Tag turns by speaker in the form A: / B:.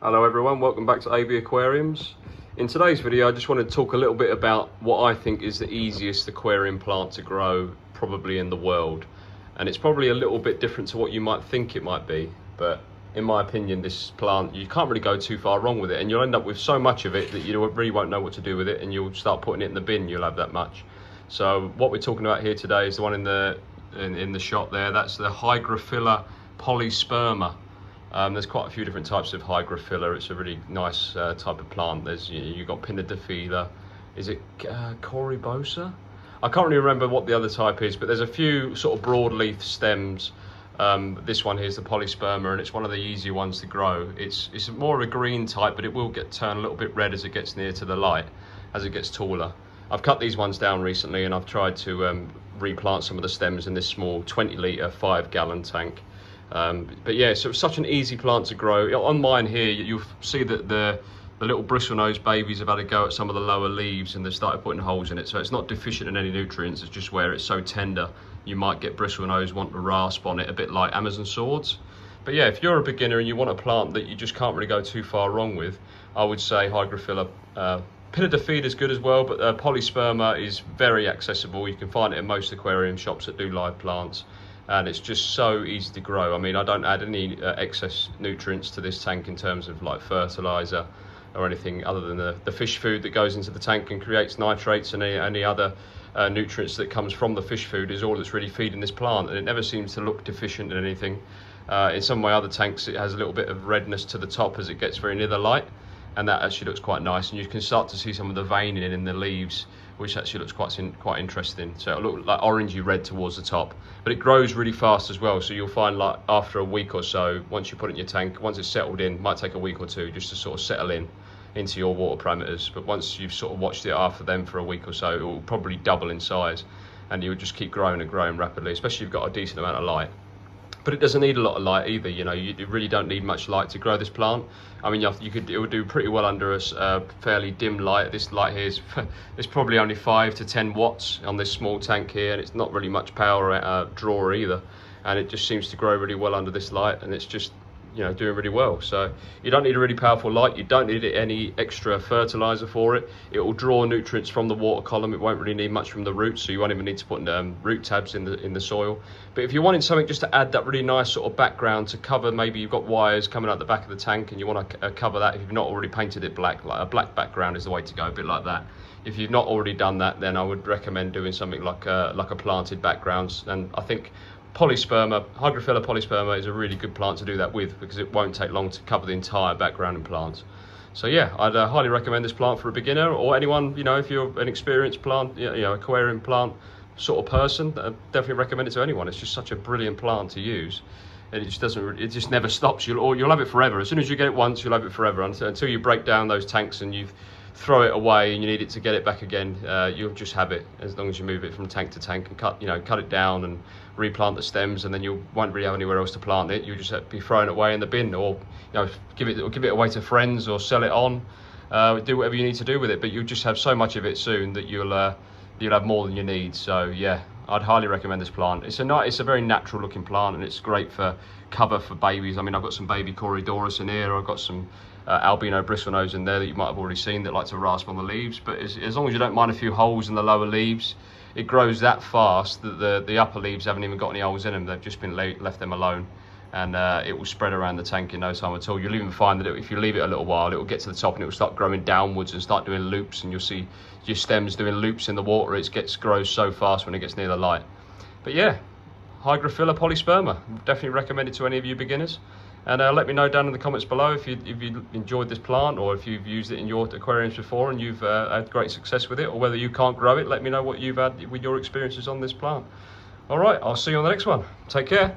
A: Hello everyone, welcome back to AB Aquariums. In today's video I just want to talk a little bit about what I think is the easiest aquarium plant to grow probably in the world. And it's probably a little bit different to what you might think it might be, but in my opinion this plant, you can't really go too far wrong with it, and you'll end up with so much of it that you really won't know what to do with it, and you'll start putting it in the bin. You'll have that much. So what we're talking about here today is the one in the shot there. That's the Hygrophila Polysperma. There's quite a few different types of Hygrophila. It's a really nice type of plant. You've got Pinnadophila. Is it Corybosa? I can't really remember what the other type is, but there's a few sort of broadleaf stems. This one here is the Polysperma, and it's one of the easier ones to grow. It's more of a green type, but it will turn a little bit red as it gets near to the light, as it gets taller. I've cut these ones down recently, and I've tried to replant some of the stems in this small 20-litre 5-gallon tank. But yeah, so it's such an easy plant to grow. On mine here, you'll see that the little bristlenose babies have had a go at some of the lower leaves, and they've started putting holes in it. So it's not deficient in any nutrients, it's just where it's so tender, you might get bristlenose want to rasp on it, a bit like Amazon swords. But yeah, if you're a beginner and you want a plant that you just can't really go too far wrong with, I would say Hygrophila. Pinnadophila is good as well, but Polysperma is very accessible. You can find it in most aquarium shops that do live plants. And it's just so easy to grow. I mean, I don't add any excess nutrients to this tank in terms of like fertilizer or anything other than the fish food that goes into the tank and creates nitrates, and any other nutrients that comes from the fish food is all that's really feeding this plant, and it never seems to look deficient in anything. In some of my other tanks it has a little bit of redness to the top as it gets very near the light, and that actually looks quite nice, and you can start to see some of the veining in the leaves, which actually looks quite interesting. So it'll look like orangey red towards the top, but it grows really fast as well. So you'll find like after a week or so, once you put it in your tank, once it's settled in, might take a week or two just to sort of settle into your water parameters. But once you've sort of watched it after them for a week or so, it will probably double in size, and you'll just keep growing and growing rapidly, especially if you've got a decent amount of light. But it doesn't need a lot of light either. You know, you really don't need much light to grow this plant. I mean, it would do pretty well under a fairly dim light. This light here is it's probably only 5 to 10 watts on this small tank here, and it's not really much power draw either. And it just seems to grow really well under this light, and it's just, you know, doing really well. So you don't need a really powerful light. You don't need any extra fertilizer for it. It will draw nutrients from the water column. It won't really need much from the roots, so you won't even need to put root tabs in the soil. But if you're wanting something just to add that really nice sort of background to cover, maybe you've got wires coming out the back of the tank and you want to cover that, if you've not already painted it black, like a black background is the way to go, a bit like that. If you've not already done that, then I would recommend doing something like a planted background. And I think Polysperma, Hygrophila Polysperma is a really good plant to do that with, because it won't take long to cover the entire background in plants. So yeah, I'd highly recommend this plant for a beginner, or anyone, you know, if you're an experienced plant, you know, aquarium plant sort of person, definitely recommend it to anyone. It's just such a brilliant plant to use, and it just never stops. You'll have it forever. As soon as you get it once, you'll have it forever until you break down those tanks and you've throw it away and you need it to get it back again. You'll just have it as long as you move it from tank to tank and cut it down and replant the stems, and then you won't really have anywhere else to plant it. You'll just have to be throwing it away in the bin, or give it away to friends, or sell it on. Do whatever you need to do with it, but you'll just have so much of it soon that you'll have more than you need. So yeah, I'd highly recommend this plant. It's a very natural looking plant, and it's great for cover for babies. I mean, I've got some baby Corydoras in here. I've got some albino bristlenose in there that you might have already seen that like to rasp on the leaves. But as long as you don't mind a few holes in the lower leaves, it grows that fast that the upper leaves haven't even got any holes in them. They've just been left them alone, and it will spread around the tank in no time at all. You'll even find that if you leave it a little while, it will get to the top and it will start growing downwards and start doing loops, and you'll see your stems doing loops in the water. It grows so fast when it gets near the light. But yeah, Hygrophila Polysperma, definitely recommend it to any of you beginners. And let me know down in the comments below if you enjoyed this plant, or if you've used it in your aquariums before and you've had great success with it, or whether you can't grow it. Let me know what you've had with your experiences on this plant. All right, I'll see you on the next one. Take care.